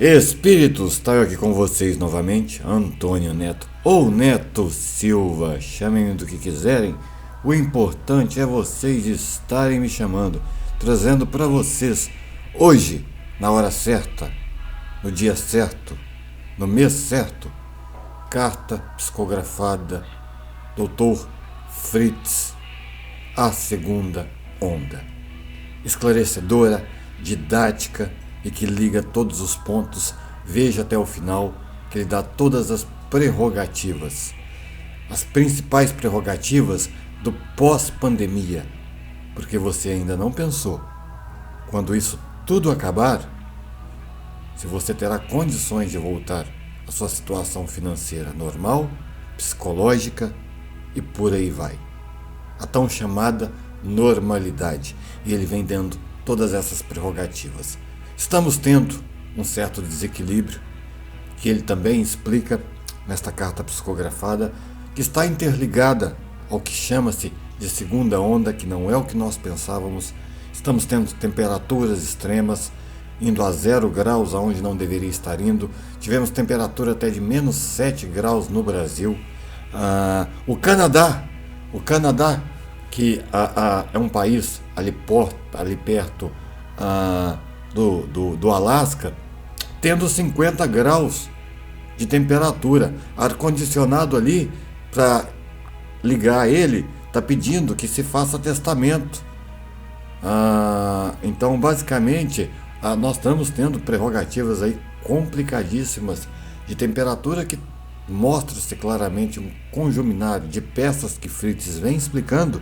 Espíritos, tá eu aqui com vocês novamente, Antônio Neto ou Neto Silva, chamem-me do que quiserem. O importante é vocês estarem me chamando, trazendo para vocês hoje, na hora certa, no dia certo, no mês certo, carta psicografada Dr. Fritz, a segunda onda, esclarecedora, didática e que liga todos os pontos. Veja até o final, que ele dá todas as prerrogativas, as principais prerrogativas do pós-pandemia, porque você ainda não pensou, quando isso tudo acabar, se você terá condições de voltar à sua situação financeira normal, psicológica e por aí vai, a tão chamada normalidade. E ele vem dando todas essas prerrogativas. Estamos tendo um certo desequilíbrio, que ele também explica nesta carta psicografada, que está interligada ao que chama-se de segunda onda, que não é o que nós pensávamos. Estamos tendo temperaturas extremas, indo a 0 graus aonde não deveria estar indo. Tivemos temperatura até de menos 7 graus no Brasil. O Canadá, que é um país ali perto do Alasca, tendo 50 graus de temperatura. Ar-condicionado ali, para ligar ele, está pedindo que se faça testamento. Então, basicamente, nós estamos tendo prerrogativas aí complicadíssimas de temperatura, que mostra-se claramente um conjuminário de peças que Fritz vem explicando,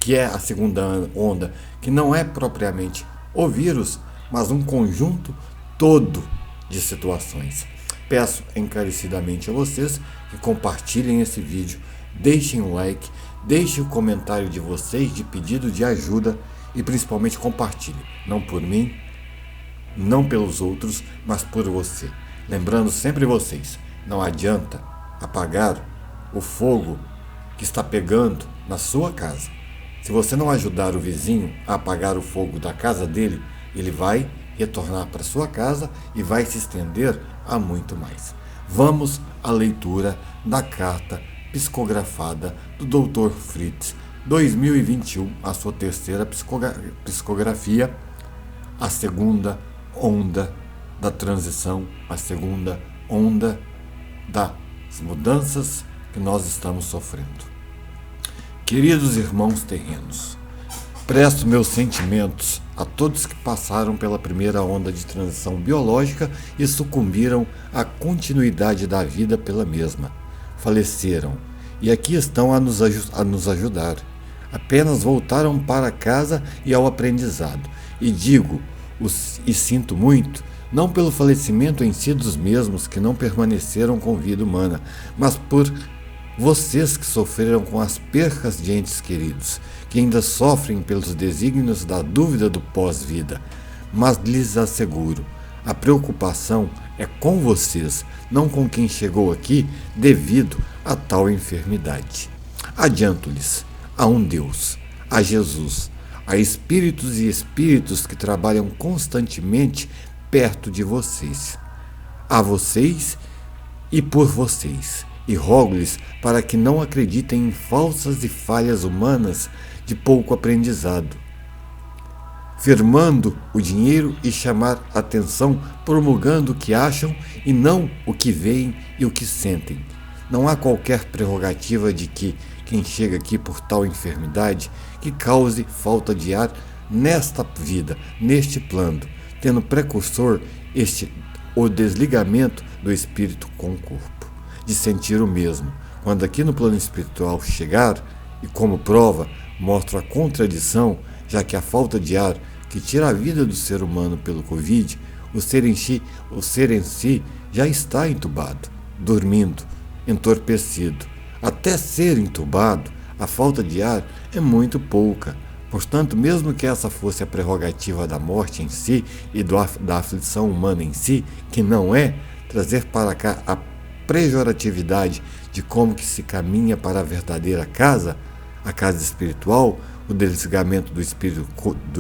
que é a segunda onda, que não é propriamente o vírus, mas um conjunto todo de situações. Peço encarecidamente a vocês que compartilhem esse vídeo, deixem um like, deixem o comentário de vocês de pedido de ajuda e principalmente compartilhem, não por mim, não pelos outros, mas por você. Lembrando sempre vocês, não adianta apagar o fogo que está pegando na sua casa. Se você não ajudar o vizinho a apagar o fogo da casa dele, ele vai retornar para sua casa e vai se estender a muito mais. Vamos à leitura da carta psicografada do Dr. Fritz, 2021, a sua terceira psicografia, a segunda onda da transição, a segunda onda das mudanças que nós estamos sofrendo. Queridos irmãos terrenos, presto meus sentimentos a todos que passaram pela primeira onda de transição biológica e sucumbiram à continuidade da vida pela mesma. Faleceram e aqui estão a nos ajudar. Apenas voltaram para casa e ao aprendizado. E digo, e sinto muito, não pelo falecimento em si dos mesmos que não permaneceram com vida humana, mas por vocês que sofreram com as percas de entes queridos, que ainda sofrem pelos desígnios da dúvida do pós-vida. Mas lhes asseguro, a preocupação é com vocês, não com quem chegou aqui devido a tal enfermidade. Adianto-lhes, a um Deus, a Jesus, a espíritos e espíritos que trabalham constantemente perto de vocês, a vocês e por vocês, e rogo-lhes para que não acreditem em falsas e falhas humanas de pouco aprendizado, firmando o dinheiro e chamar atenção, promulgando o que acham e não o que veem e o que sentem. Não há qualquer prerrogativa de que quem chega aqui por tal enfermidade que cause falta de ar nesta vida, neste plano, tendo precursor o desligamento do espírito com o corpo, de sentir o mesmo, quando aqui no plano espiritual chegar, e como prova, mostro a contradição, já que a falta de ar que tira a vida do ser humano pelo Covid, o ser em si já está entubado, dormindo, entorpecido. Até ser entubado, a falta de ar é muito pouca. Portanto, mesmo que essa fosse a prerrogativa da morte em si e da aflição humana em si, que não é, trazer para cá a pejoratividade de como que se caminha para a verdadeira casa, a casa espiritual, o desligamento do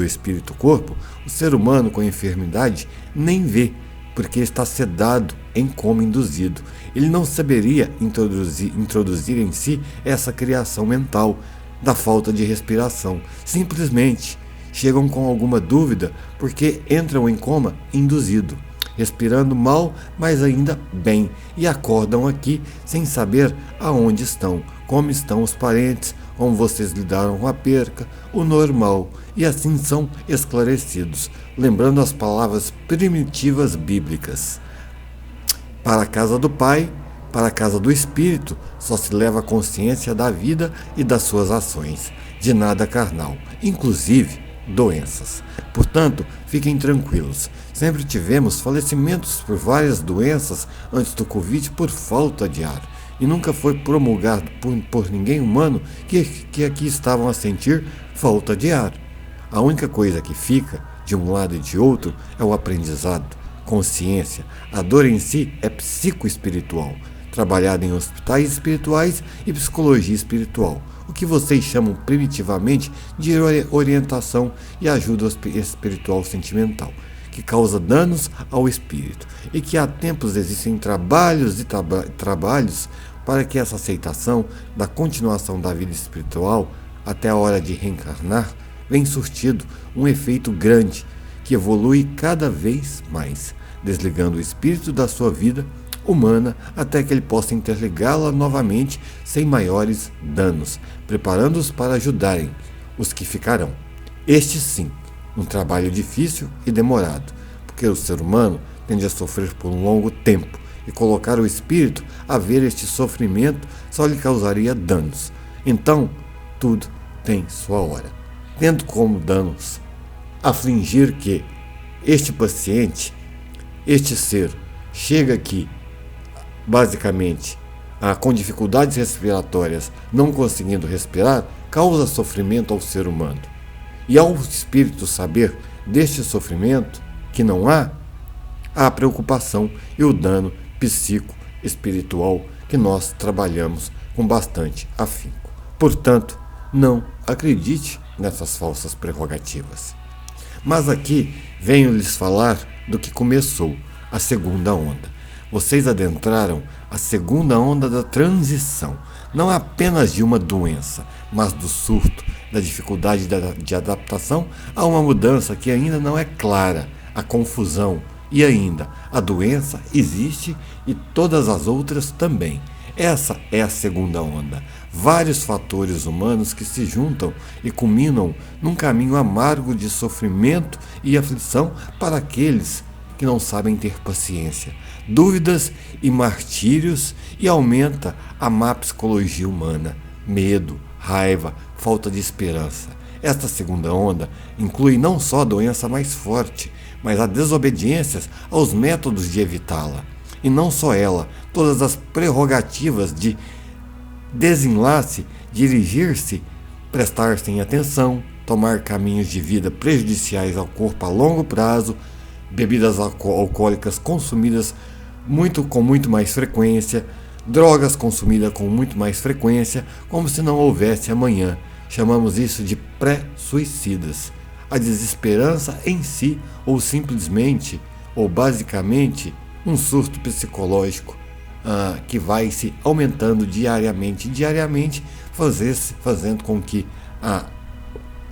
espírito-corpo, o ser humano com enfermidade nem vê, porque está sedado em coma induzido. Ele não saberia introduzir em si essa criação mental da falta de respiração. Simplesmente chegam com alguma dúvida porque entram em coma induzido, respirando mal, mas ainda bem, e acordam aqui sem saber aonde estão, como estão os parentes, como vocês lidaram com a perca, o normal, e assim são esclarecidos, lembrando as palavras primitivas bíblicas. Para a casa do Pai, para a casa do Espírito, só se leva a consciência da vida e das suas ações, de nada carnal, inclusive doenças. Portanto, fiquem tranquilos. Sempre tivemos falecimentos por várias doenças antes do Covid por falta de ar. E nunca foi promulgado por ninguém humano que aqui estavam a sentir falta de ar. A única coisa que fica, de um lado e de outro, é o aprendizado, consciência. A dor em si é psicoespiritual, trabalhada em hospitais espirituais e psicologia espiritual, o que vocês chamam primitivamente de orientação e ajuda espiritual sentimental, que causa danos ao espírito, e que há tempos existem trabalhos e trabalhos para que essa aceitação da continuação da vida espiritual até a hora de reencarnar vem surtido um efeito grande que evolui cada vez mais, desligando o espírito da sua vida humana até que ele possa interligá-la novamente sem maiores danos, preparando-os para ajudarem os que ficarão. Este sim, um trabalho difícil e demorado, porque o ser humano tende a sofrer por um longo tempo, e colocar o espírito a ver este sofrimento só lhe causaria danos. Então, tudo tem sua hora, tendo como danos afligir que este paciente, este ser, chega aqui basicamente com dificuldades respiratórias, não conseguindo respirar, causa sofrimento ao ser humano. E ao espírito saber deste sofrimento que não há a preocupação e o dano psico-espiritual que nós trabalhamos com bastante afinco. Portanto, não acredite nessas falsas prerrogativas. Mas aqui venho lhes falar do que começou, a segunda onda. Vocês adentraram a segunda onda da transição, não apenas de uma doença, mas do surto, da dificuldade de adaptação a uma mudança que ainda não é clara, a confusão, e ainda a doença existe e todas as outras também. Essa é a segunda onda. Vários fatores humanos que se juntam e culminam num caminho amargo de sofrimento e aflição para aqueles que não sabem ter paciência, dúvidas e martírios, e aumenta a má psicologia humana, medo, raiva, falta de esperança. Esta segunda onda inclui não só a doença mais forte, mas a desobediências aos métodos de evitá-la. E não só ela, todas as prerrogativas de desenlace, dirigir-se, prestar-se em atenção, tomar caminhos de vida prejudiciais ao corpo a longo prazo, bebidas alcoólicas consumidas com muito mais frequência, drogas consumidas com muito mais frequência, como se não houvesse amanhã. Chamamos isso de pré-suicidas. A desesperança em si, ou simplesmente, ou basicamente, um surto psicológico que vai se aumentando diariamente, fazendo com que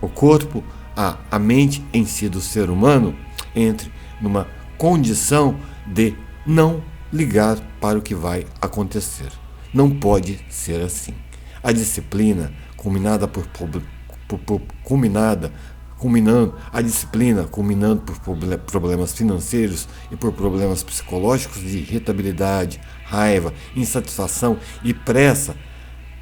o corpo, a mente em si do ser humano entre numa condição de não ligar para o que vai acontecer. Não pode ser assim. A disciplina, culminando por problemas financeiros e por problemas psicológicos de irritabilidade, raiva, insatisfação e pressa,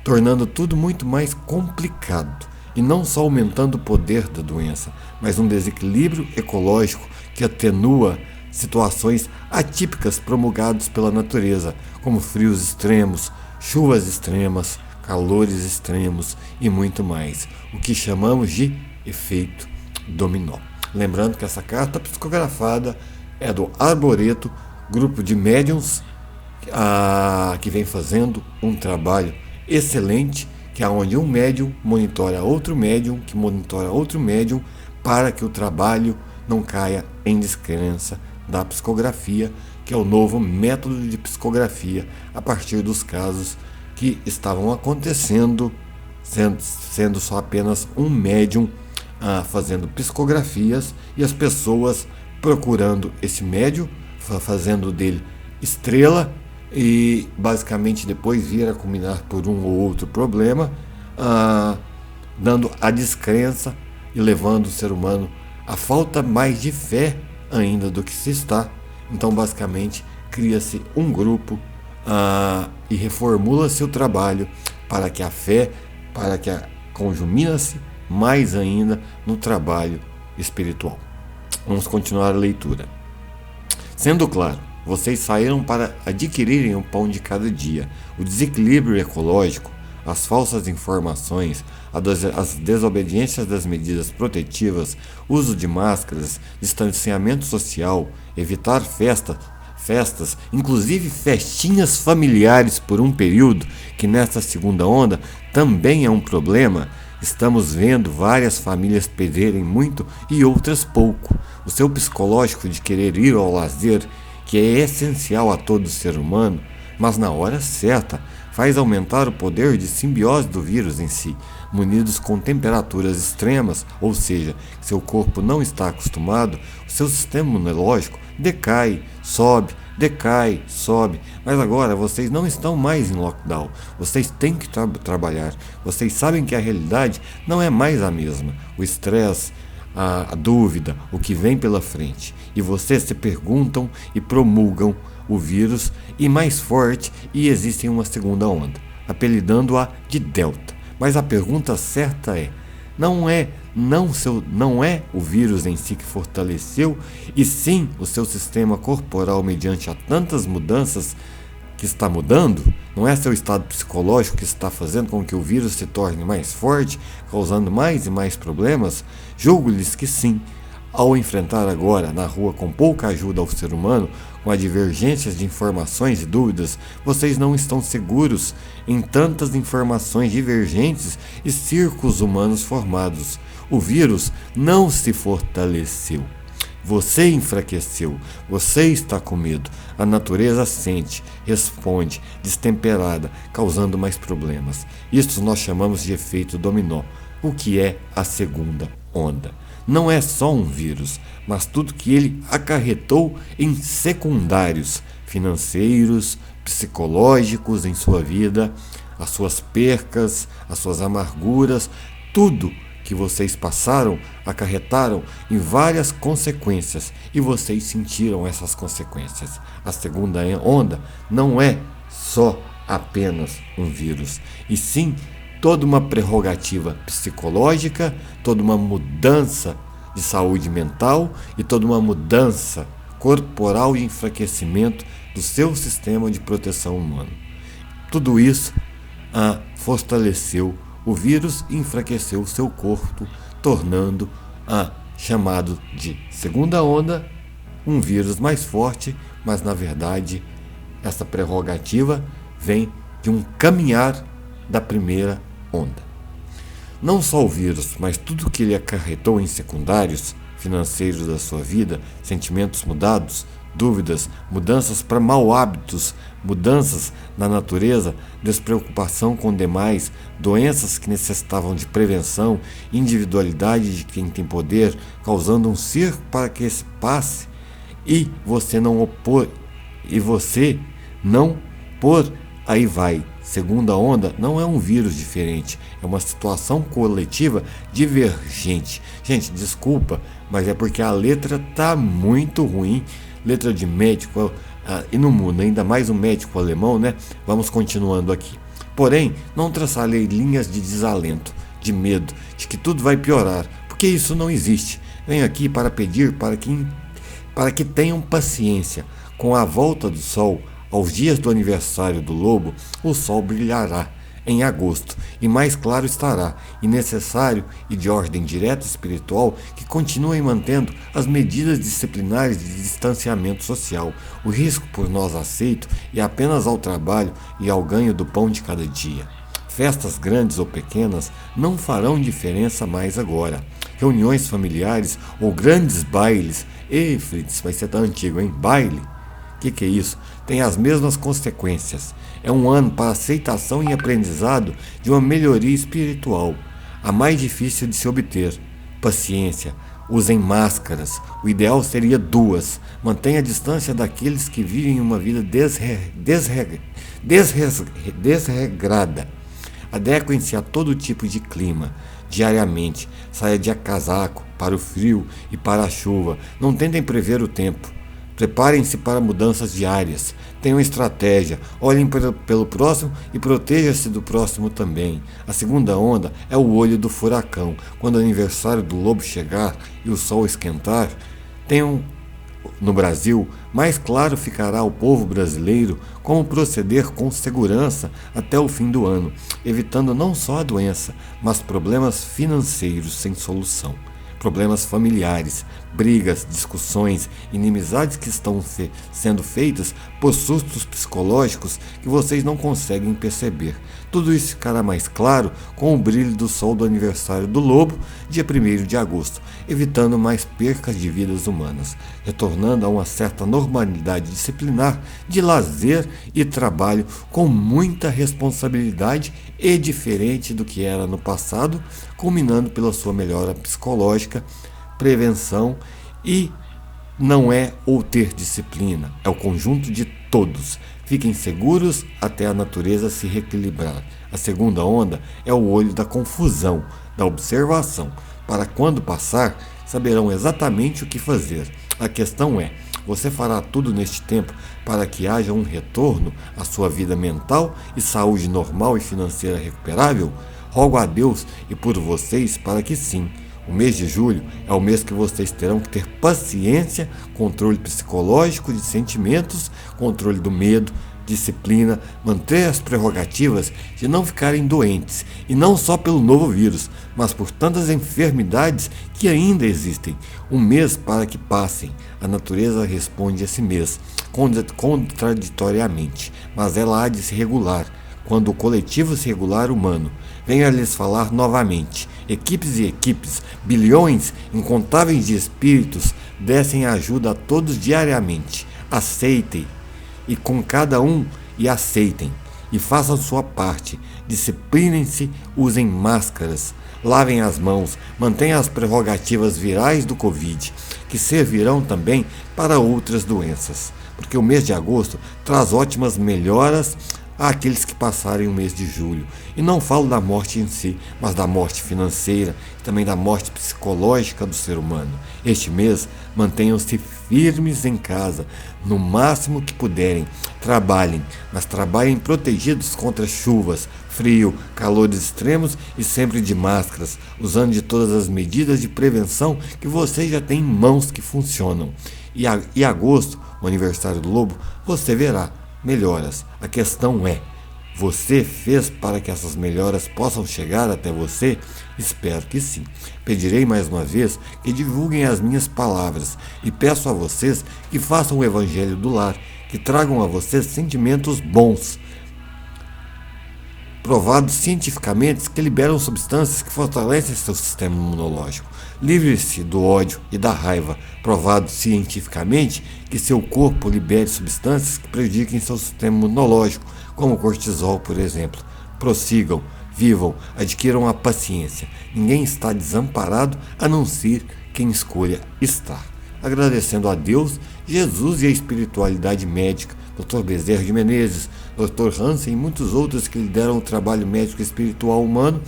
tornando tudo muito mais complicado, e não só aumentando o poder da doença, mas um desequilíbrio ecológico que atenua situações atípicas promulgadas pela natureza, como frios extremos, chuvas extremas, calores extremos e muito mais, o que chamamos de efeito dominó. Lembrando que essa carta psicografada é do Arboreto, grupo de médiums que vem fazendo um trabalho excelente, que é onde um médium monitora outro médium, que monitora outro médium, para que o trabalho não caia em descrença, da psicografia, que é o novo método de psicografia a partir dos casos que estavam acontecendo, sendo só apenas um médium fazendo psicografias e as pessoas procurando esse médium, fazendo dele estrela e basicamente depois vir a culminar por um ou outro problema, dando a descrença e levando o ser humano a falta mais de fé ainda do que se está. Então basicamente cria-se um grupo e reformula-se o trabalho para que a fé, para que conjumina-se mais ainda no trabalho espiritual. Vamos continuar a leitura. Sendo claro, vocês saíram para adquirirem o pão de cada dia. O desequilíbrio ecológico, as falsas informações, as desobediências das medidas protetivas, uso de máscaras, distanciamento social, evitar festas, inclusive festinhas familiares por um período, que nesta segunda onda também é um problema. Estamos vendo várias famílias perderem muito e outras pouco. O seu psicológico de querer ir ao lazer, que é essencial a todo ser humano, mas na hora certa, faz aumentar o poder de simbiose do vírus em si, munidos com temperaturas extremas, ou seja, seu corpo não está acostumado, o seu sistema imunológico decai, sobe, mas agora vocês não estão mais em lockdown, vocês têm que trabalhar, vocês sabem que a realidade não é mais a mesma, o estresse, a dúvida, o que vem pela frente, e vocês se perguntam e promulgam o vírus e mais forte, e existe uma segunda onda, apelidando-a de Delta. Mas a pergunta certa é, não é o vírus em si que fortaleceu, e sim o seu sistema corporal mediante a tantas mudanças que está mudando? Não é seu estado psicológico que está fazendo com que o vírus se torne mais forte, causando mais e mais problemas? Julgo-lhes que sim. Ao enfrentar agora na rua com pouca ajuda ao ser humano, com as divergências de informações e dúvidas, vocês não estão seguros em tantas informações divergentes e círculos humanos formados. O vírus não se fortaleceu. Você enfraqueceu, você está com medo, a natureza sente, responde, destemperada, causando mais problemas. Isto nós chamamos de efeito dominó, o que é a segunda onda. Não é só um vírus, mas tudo que ele acarretou em secundários, financeiros, psicológicos em sua vida, as suas percas, as suas amarguras, tudo que vocês passaram, acarretaram em várias consequências e vocês sentiram essas consequências. A segunda onda não é só apenas um vírus, e sim toda uma prerrogativa psicológica, toda uma mudança de saúde mental e toda uma mudança corporal e enfraquecimento do seu sistema de proteção humano. Tudo isso fortaleceu o vírus e enfraqueceu o seu corpo, tornando chamado de segunda onda um vírus mais forte, mas na verdade essa prerrogativa vem de um caminhar da primeira onda. Não só o vírus, mas tudo que ele acarretou em secundários financeiros da sua vida, sentimentos mudados, dúvidas, mudanças para mau hábitos, mudanças na natureza, despreocupação com demais, doenças que necessitavam de prevenção, individualidade de quem tem poder, causando um circo para que esse passe e você não por aí vai. Segunda onda não é um vírus diferente, é uma situação coletiva divergente. Gente, desculpa, mas é porque a letra tá muito ruim, letra de médico, e no mundo, ainda mais um médico alemão, né? Vamos continuando aqui. Porém, não traçarei linhas de desalento, de medo, de que tudo vai piorar, porque isso não existe. Venho aqui para pedir para que tenham paciência. Com a volta do sol, aos dias do aniversário do lobo, o sol brilhará em agosto e mais claro estará, e necessário e de ordem direta espiritual que continuem mantendo as medidas disciplinares de distanciamento social. O risco por nós aceito é apenas ao trabalho e ao ganho do pão de cada dia. Festas grandes ou pequenas não farão diferença mais agora. reuniões familiares ou grandes bailes. Ei, Fritz, vai ser tão antigo, hein? Baile? Que é isso? Tem as mesmas consequências. É um ano para aceitação e aprendizado de uma melhoria espiritual, a mais difícil de se obter. Paciência. Usem máscaras. O ideal seria duas. Mantenha a distância daqueles que vivem uma vida desregrada. Adequem-se a todo tipo de clima. Diariamente, saia de casaco para o frio e para a chuva. Não tentem prever o tempo. Preparem-se para mudanças diárias. Tenham estratégia. Olhem pelo próximo e proteja-se do próximo também. A segunda onda é o olho do furacão. Quando o aniversário do lobo chegar e o sol esquentar, tenham no Brasil, mais claro ficará ao povo brasileiro como proceder com segurança até o fim do ano, evitando não só a doença, mas problemas financeiros sem solução. Problemas familiares, brigas, discussões, inimizades que estão sendo feitas por sustos psicológicos que vocês não conseguem perceber. Tudo isso ficará mais claro com o brilho do sol do aniversário do lobo, dia 1º de agosto, evitando mais percas de vidas humanas, retornando a uma certa normalidade disciplinar de lazer e trabalho com muita responsabilidade e diferente do que era no passado, culminando pela sua melhora psicológica, prevenção e não é ou ter disciplina, é o conjunto de todos. Fiquem seguros até a natureza se reequilibrar. A segunda onda é o olho da confusão, da observação. Para quando passar, saberão exatamente o que fazer. A questão é, você fará tudo neste tempo para que haja um retorno à sua vida mental e saúde normal e financeira recuperável? Rogo a Deus e por vocês para que sim. O mês de julho é o mês que vocês terão que ter paciência, controle psicológico de sentimentos, controle do medo, disciplina, manter as prerrogativas de não ficarem doentes, e não só pelo novo vírus, mas por tantas enfermidades que ainda existem. Um mês para que passem. A natureza responde esse mês, contraditoriamente, mas ela há de se regular. Quando o coletivo se regular humano, venho a lhes falar novamente. Equipes e equipes, bilhões incontáveis de espíritos dessem ajuda a todos diariamente. Aceitem e com cada um e aceitem e façam sua parte. Disciplinem-se, usem máscaras, lavem as mãos, mantenham as prerrogativas virais do Covid, que servirão também para outras doenças, porque o mês de agosto traz ótimas melhoras àqueles que passarem o mês de julho. E não falo da morte em si, mas da morte financeira e também da morte psicológica do ser humano. Este mês, mantenham-se firmes em casa, no máximo que puderem. Trabalhem, mas trabalhem protegidos contra chuvas, frio, calores extremos e sempre de máscaras, usando de todas as medidas de prevenção que vocês já têm em mãos que funcionam. E agosto, o aniversário do lobo, você verá melhoras. A questão é, você fez para que essas melhoras possam chegar até você? Espero que sim. Pedirei mais uma vez que divulguem as minhas palavras e peço a vocês que façam o evangelho do lar, que tragam a vocês sentimentos bons, provados cientificamente que liberam substâncias que fortalecem seu sistema imunológico. Livre-se do ódio e da raiva, provado cientificamente que seu corpo libere substâncias que prejudiquem seu sistema imunológico, como o cortisol, por exemplo. Prossigam, vivam, adquiram a paciência. Ninguém está desamparado a não ser quem escolha estar. Agradecendo a Deus, Jesus e a espiritualidade médica, Dr. Bezerra de Menezes, Dr. Hansen e muitos outros que lideram o trabalho médico e espiritual humano,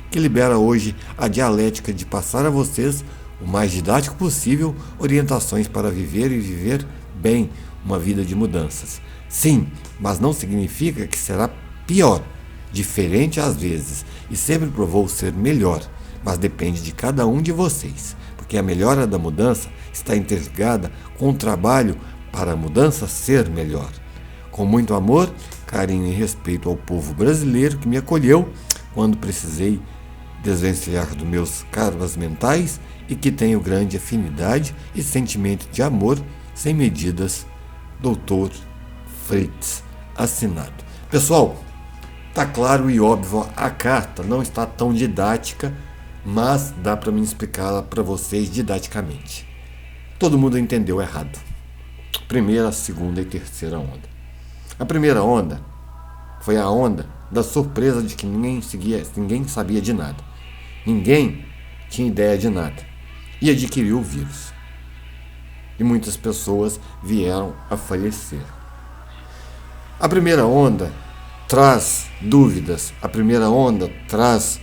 que libera hoje a dialética de passar a vocês, o mais didático possível, orientações para viver e viver bem uma vida de mudanças. Sim, mas não significa que será pior, diferente às vezes, e sempre provou ser melhor, mas depende de cada um de vocês, porque a melhora da mudança está interligada com o trabalho para a mudança ser melhor. Com muito amor, carinho e respeito ao povo brasileiro que me acolheu quando precisei desvencilhar dos meus karmas mentais e que tenho grande afinidade e sentimento de amor sem medidas, Dr. Fritz, assinado. Pessoal, tá claro e óbvio, a carta não está tão didática mas dá para me explicá-la para vocês didaticamente. Todo mundo entendeu errado. Primeira, segunda e terceira onda. A primeira onda foi a onda da surpresa de que ninguém sabia de nada. Ninguém tinha ideia de nada e adquiriu o vírus. E muitas pessoas vieram a falecer. A primeira onda traz dúvidas, a primeira onda traz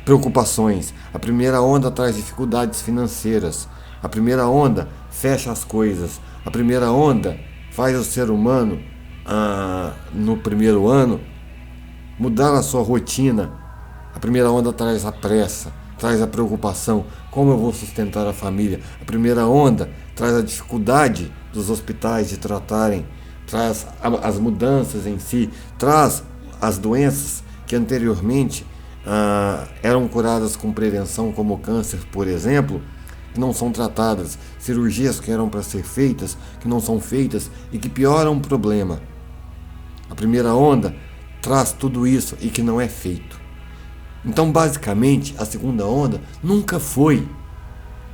preocupações, a primeira onda traz dificuldades financeiras, a primeira onda fecha as coisas, a primeira onda faz o ser humano, no primeiro ano, mudar a sua rotina. A primeira onda traz a pressa, traz a preocupação, como eu vou sustentar a família. A primeira onda traz a dificuldade dos hospitais de tratarem, traz as mudanças em si, traz as doenças que anteriormente eram curadas com prevenção, como o câncer, por exemplo, que não são tratadas, cirurgias que eram para ser feitas, que não são feitas e que pioram o problema. A primeira onda traz tudo isso e que não é feito. Então, basicamente, a segunda onda nunca foi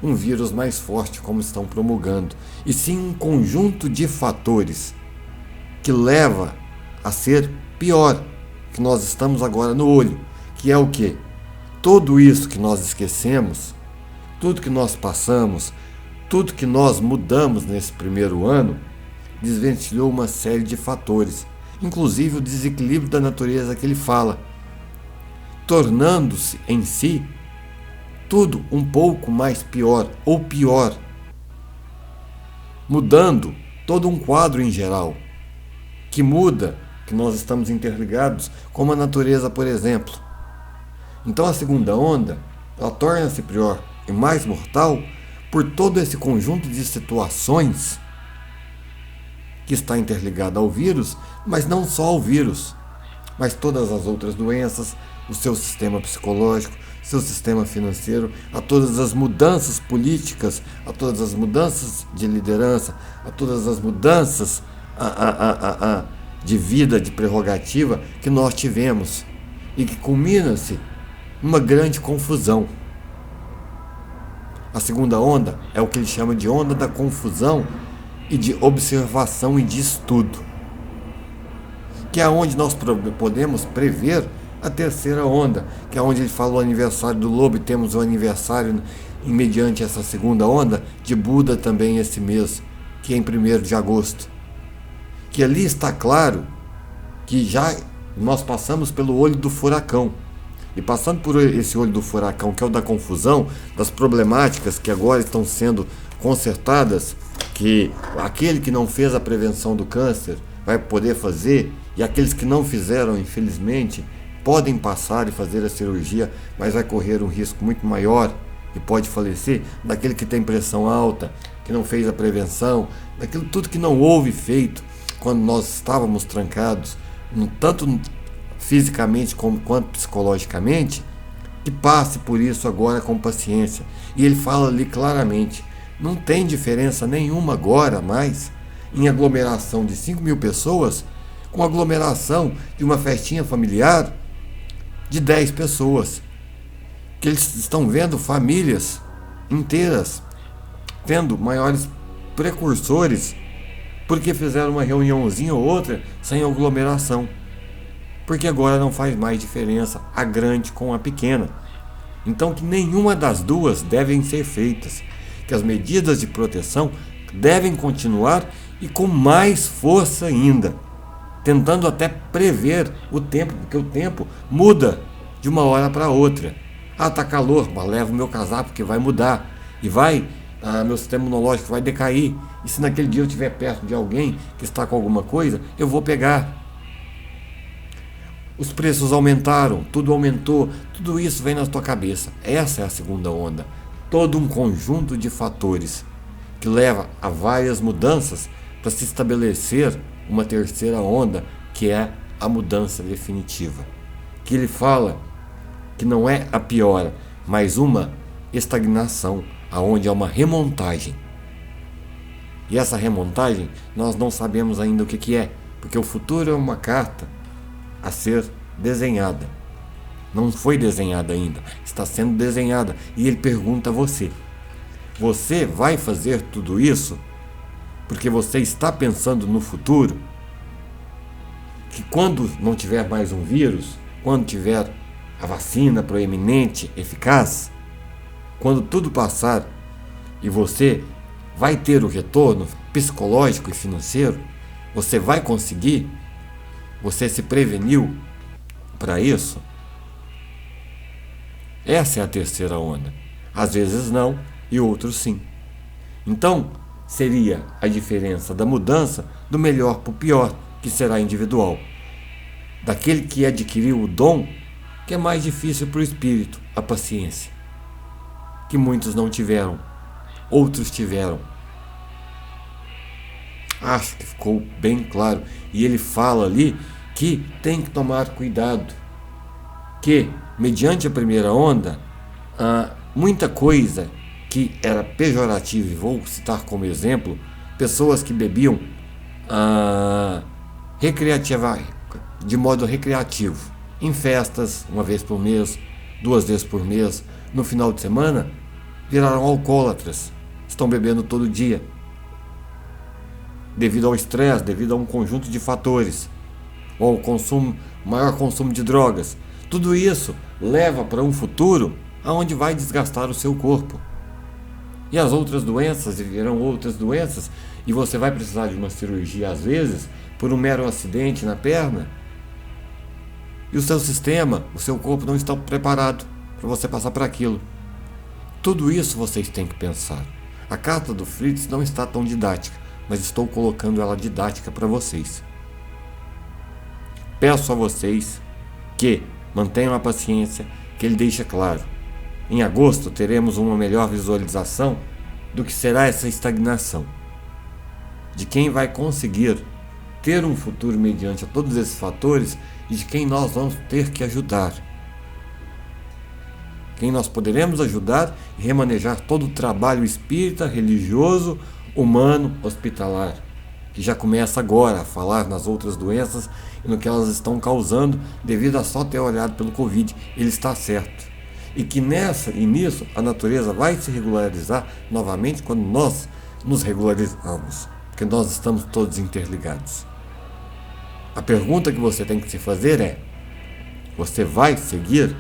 um vírus mais forte como estão promulgando, e sim um conjunto de fatores que leva a ser pior, que nós estamos agora no olho, que é o quê? Tudo isso que nós esquecemos, tudo que nós passamos, tudo que nós mudamos nesse primeiro ano, desvencilhou uma série de fatores, inclusive o desequilíbrio da natureza que ele fala, tornando-se em si tudo um pouco mais pior ou pior, mudando todo um quadro em geral, que muda, que nós estamos interligados, como a natureza, por exemplo. Então a segunda onda, ela torna-se pior e mais mortal por todo esse conjunto de situações que está interligada ao vírus, mas não só ao vírus, mas todas as outras doenças, o seu sistema psicológico, seu sistema financeiro, a todas as mudanças políticas, a todas as mudanças de liderança, a todas as mudanças de vida, de prerrogativa que nós tivemos e que culmina-se numa grande confusão. A segunda onda é o que ele chama de onda da confusão e de observação e de estudo, que é onde nós podemos prever a terceira onda, que é onde ele fala o aniversário do lobo, e temos o aniversário mediante essa segunda onda de Buda também esse mês, que é em 1º de agosto. Que ali está claro que já nós passamos pelo olho do furacão. E passando por esse olho do furacão, que é o da confusão, das problemáticas que agora estão sendo consertadas, que aquele que não fez a prevenção do câncer vai poder fazer, e aqueles que não fizeram, infelizmente, podem passar e fazer a cirurgia, mas vai correr um risco muito maior e pode falecer. Daquele que tem pressão alta, que não fez a prevenção, daquilo tudo que não houve feito quando nós estávamos trancados, tanto fisicamente quanto psicologicamente, que passe por isso agora com paciência. E ele fala ali claramente, não tem diferença nenhuma agora mais em aglomeração de 5.000 pessoas com aglomeração de uma festinha familiar de 10 pessoas. Que eles estão vendo famílias inteiras tendo maiores precursores porque fizeram uma reuniãozinha ou outra sem aglomeração. Porque agora não faz mais diferença a grande com a pequena. Então que nenhuma das duas devem ser feitas, que as medidas de proteção devem continuar e com mais força ainda, tentando até prever o tempo, porque o tempo muda de uma hora para outra. Tá calor, mas levo meu casaco porque vai mudar e meu sistema imunológico vai decair, e se naquele dia eu estiver perto de alguém que está com alguma coisa, eu vou pegar. Os preços aumentaram, tudo aumentou, tudo isso vem na tua cabeça. Essa é a segunda onda. Todo um conjunto de fatores que leva a várias mudanças para se estabelecer uma terceira onda, que é a mudança definitiva. Que ele fala que não é a piora, mas uma estagnação, aonde há uma remontagem. E essa remontagem nós não sabemos ainda o que é, porque o futuro é uma carta a ser desenhada. Não foi desenhada ainda, está sendo desenhada. E ele pergunta a você: você vai fazer tudo isso porque você está pensando no futuro? Que quando não tiver mais um vírus, quando tiver a vacina proeminente, eficaz, quando tudo passar e você vai ter o retorno psicológico e financeiro, você vai conseguir? Você se preveniu para isso? Essa é a terceira onda. Às vezes não e outros sim. Então, seria a diferença da mudança do melhor para o pior, que será individual. Daquele que adquiriu o dom, que é mais difícil para o espírito, a paciência, que muitos não tiveram, outros tiveram. Acho que ficou bem claro. E ele fala ali que tem que tomar cuidado, que, mediante a primeira onda, muita coisa que era pejorativa, e vou citar como exemplo, pessoas que bebiam de modo recreativo, em festas, uma vez por mês, 2 vezes por mês, no final de semana, viraram alcoólatras, estão bebendo todo dia, devido ao estresse, devido a um conjunto de fatores, ou ao maior consumo de drogas. Tudo isso leva para um futuro aonde vai desgastar o seu corpo. E as outras doenças, e virão outras doenças, e você vai precisar de uma cirurgia às vezes, por um mero acidente na perna, e o seu sistema, o seu corpo não está preparado para você passar por aquilo. Tudo isso vocês têm que pensar. A carta do Fritz não está tão didática, mas estou colocando ela didática para vocês. Peço a vocês que mantenham a paciência, que ele deixa claro. Em agosto teremos uma melhor visualização do que será essa estagnação, de quem vai conseguir ter um futuro mediante a todos esses fatores e de quem nós vamos ter que ajudar. Quem nós poderemos ajudar e remanejar todo o trabalho espírita, religioso, humano, hospitalar, que já começa agora a falar nas outras doenças e no que elas estão causando devido a só ter olhado pelo Covid. Ele está certo. E que nisso a natureza vai se regularizar novamente quando nós nos regularizamos, porque nós estamos todos interligados. A pergunta que você tem que se fazer é: você vai seguir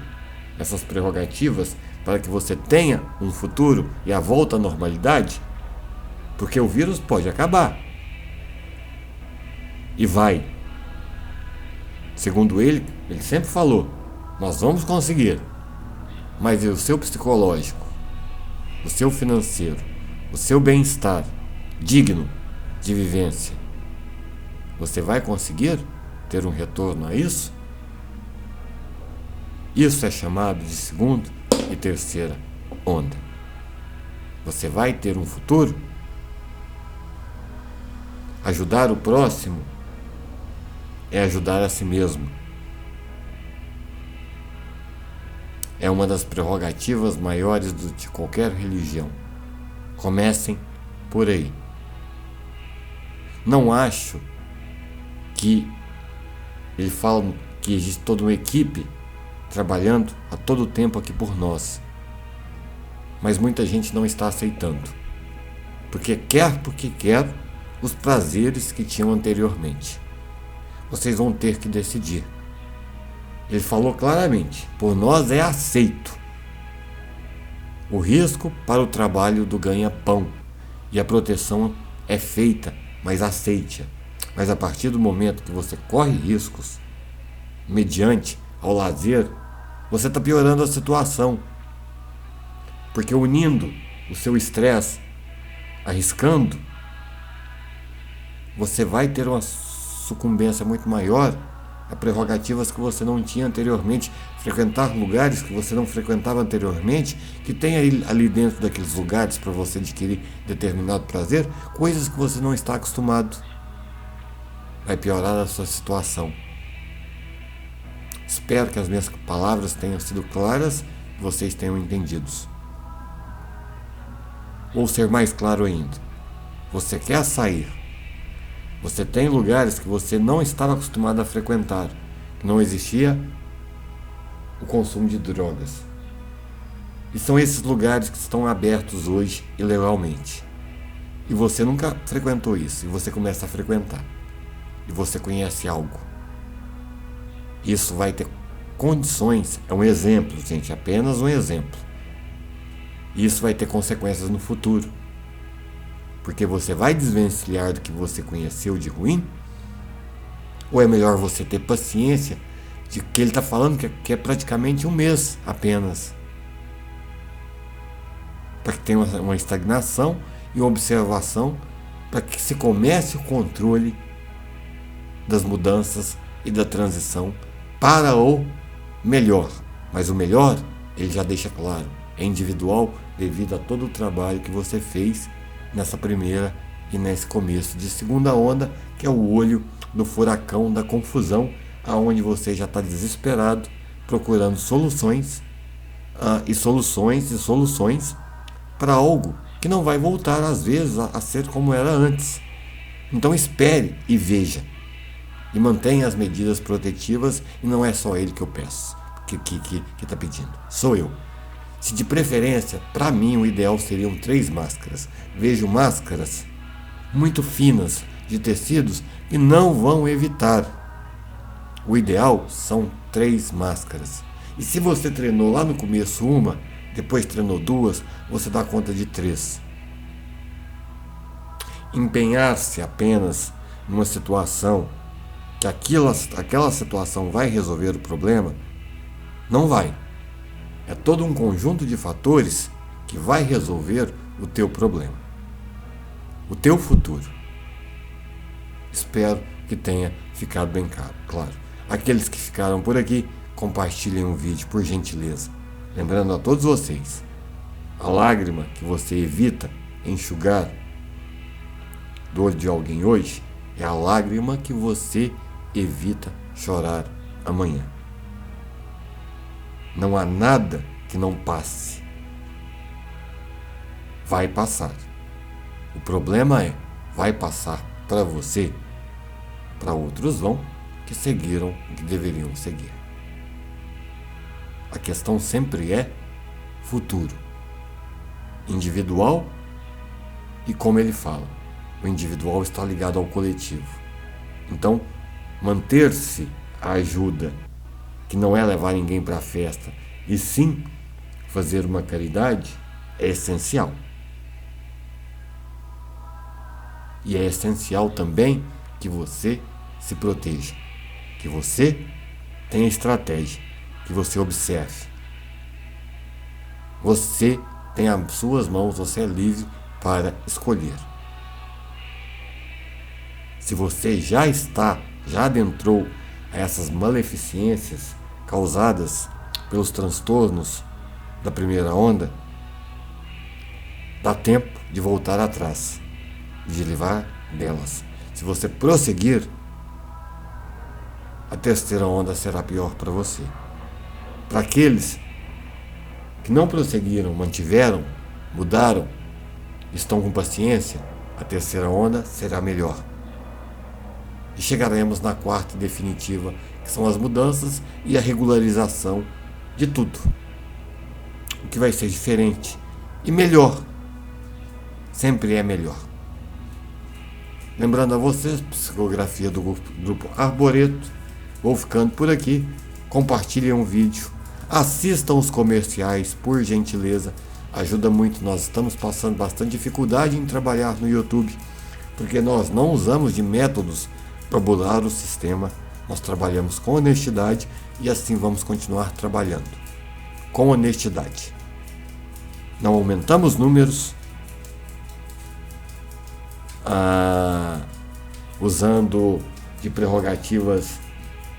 essas prerrogativas para que você tenha um futuro e a volta à normalidade? Porque o vírus pode acabar. E vai. Segundo ele sempre falou, nós vamos conseguir. Mas e o seu psicológico, o seu financeiro, o seu bem-estar digno de vivência? Você vai conseguir ter um retorno a isso? Isso é chamado de segunda e terceira onda. Você vai ter um futuro? Ajudar o próximo é ajudar a si mesmo. É uma das prerrogativas maiores de qualquer religião. Comecem por aí. Não acho que ele fala que existe toda uma equipe trabalhando a todo tempo aqui por nós. Mas muita gente não está aceitando. Porque quer os prazeres que tinham anteriormente. Vocês vão ter que decidir. Ele falou claramente, por nós é aceito o risco para o trabalho do ganha-pão e a proteção é feita, mas aceite-a. Mas a partir do momento que você corre riscos mediante ao lazer, você está piorando a situação, porque unindo o seu estresse, arriscando, você vai ter uma sucumbência muito maior a prerrogativas que você não tinha anteriormente, frequentar lugares que você não frequentava anteriormente, que tem ali dentro daqueles lugares para você adquirir determinado prazer, coisas que você não está acostumado. Vai piorar a sua situação. Espero que as minhas palavras tenham sido claras e vocês tenham entendido. Vou ser mais claro ainda. Você quer sair. Você tem lugares que você não estava acostumado a frequentar, que não existia o consumo de drogas. E são esses lugares que estão abertos hoje ilegalmente. E você nunca frequentou isso, e você começa a frequentar. E você conhece algo. Isso vai ter condições, é um exemplo, gente, apenas um exemplo. Isso vai ter consequências no futuro. Porque você vai desvencilhar do que você conheceu de ruim? Ou é melhor você ter paciência de que ele está falando que é praticamente um mês apenas? Para que tenha uma estagnação e uma observação, para que se comece o controle das mudanças e da transição para o melhor. Mas o melhor, ele já deixa claro, é individual devido a todo o trabalho que você fez nessa primeira e nesse começo de segunda onda, que é o olho do furacão da confusão, aonde você já está desesperado procurando soluções e soluções para algo que não vai voltar às vezes a ser como era antes. Então espere e veja. E mantenha as medidas protetivas, e não é só ele que eu peço, que está pedindo, sou eu. Se de preferência, para mim o ideal seriam 3 máscaras. Vejo máscaras muito finas, de tecidos, que não vão evitar. O ideal são 3 máscaras. E se você treinou lá no começo uma, depois treinou 2, você dá conta de 3. Empenhar-se apenas numa situação que aquela situação vai resolver o problema, não vai. É todo um conjunto de fatores que vai resolver o teu problema, o teu futuro. Espero que tenha ficado bem claro. Aqueles que ficaram por aqui, compartilhem o vídeo, por gentileza. Lembrando a todos vocês, a lágrima que você evita enxugar do olho de alguém hoje é a lágrima que você evita chorar amanhã. Não há nada que não passe. Vai passar. O problema é, vai passar para você, para outros vão, que seguiram o que deveriam seguir. A questão sempre é futuro. Individual e como ele fala, o individual está ligado ao coletivo. Então, manter-se a ajuda, que não é levar ninguém para a festa, e sim fazer uma caridade, é essencial. E é essencial também que você se proteja, que você tenha estratégia, que você observe. Você tem as suas mãos, você é livre para escolher. Se você já adentrou a essas maleficências causadas pelos transtornos da primeira onda, dá tempo de voltar atrás, de livrar delas. Se você prosseguir, a terceira onda será pior para você. Para aqueles que não prosseguiram, mantiveram, mudaram, estão com paciência, a terceira onda será melhor. E chegaremos na quarta e definitiva, que são as mudanças e a regularização de tudo. O que vai ser diferente e melhor. Sempre é melhor. Lembrando a vocês, psicografia do grupo Arboreto. Vou ficando por aqui. Compartilhem o vídeo. Assistam os comerciais, por gentileza. Ajuda muito. Nós estamos passando bastante dificuldade em trabalhar no YouTube, porque nós não usamos de métodos para burlar o sistema. Nós trabalhamos com honestidade e assim vamos continuar trabalhando. Com honestidade. Não aumentamos números usando de prerrogativas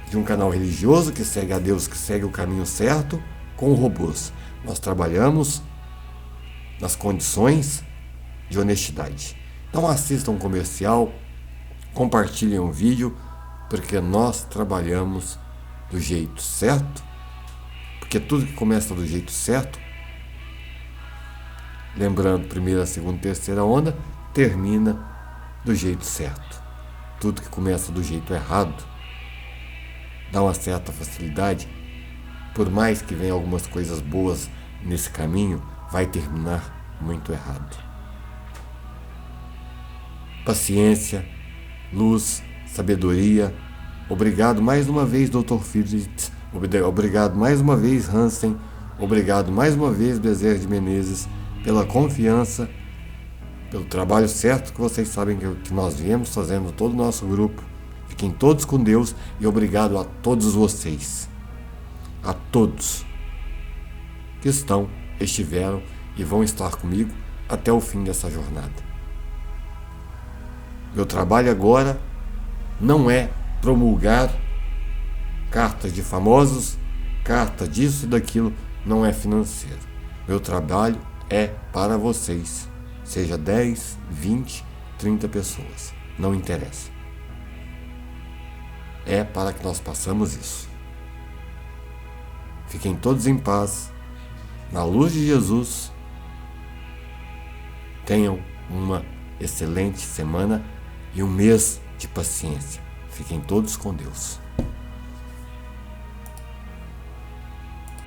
de um canal religioso que segue a Deus, que segue o caminho certo, com robôs. Nós trabalhamos nas condições de honestidade. Então assistam um comercial, compartilhem o vídeo, porque nós trabalhamos do jeito certo, porque tudo que começa do jeito certo, lembrando, primeira, segunda, terceira onda, termina do jeito certo. Tudo que começa do jeito errado dá uma certa facilidade por mais que venham algumas coisas boas nesse caminho, vai terminar muito errado. Paciência, luz, sabedoria. Obrigado mais uma vez, Dr. Fritz. Obrigado mais uma vez, Hansen. Obrigado mais uma vez, Bezerra de Menezes, pela confiança, pelo trabalho certo que vocês sabem que nós viemos fazendo, todo o nosso grupo. Fiquem todos com Deus e obrigado a todos vocês. A todos que estiveram e vão estar comigo até o fim dessa jornada. Meu trabalho agora não é promulgar cartas de famosos, carta disso e daquilo, não é financeiro. Meu trabalho é para vocês, seja 10, 20, 30 pessoas, não interessa. É para que nós façamos isso. Fiquem todos em paz, na luz de Jesus. Tenham uma excelente semana e um mês de paciência. Fiquem todos com Deus.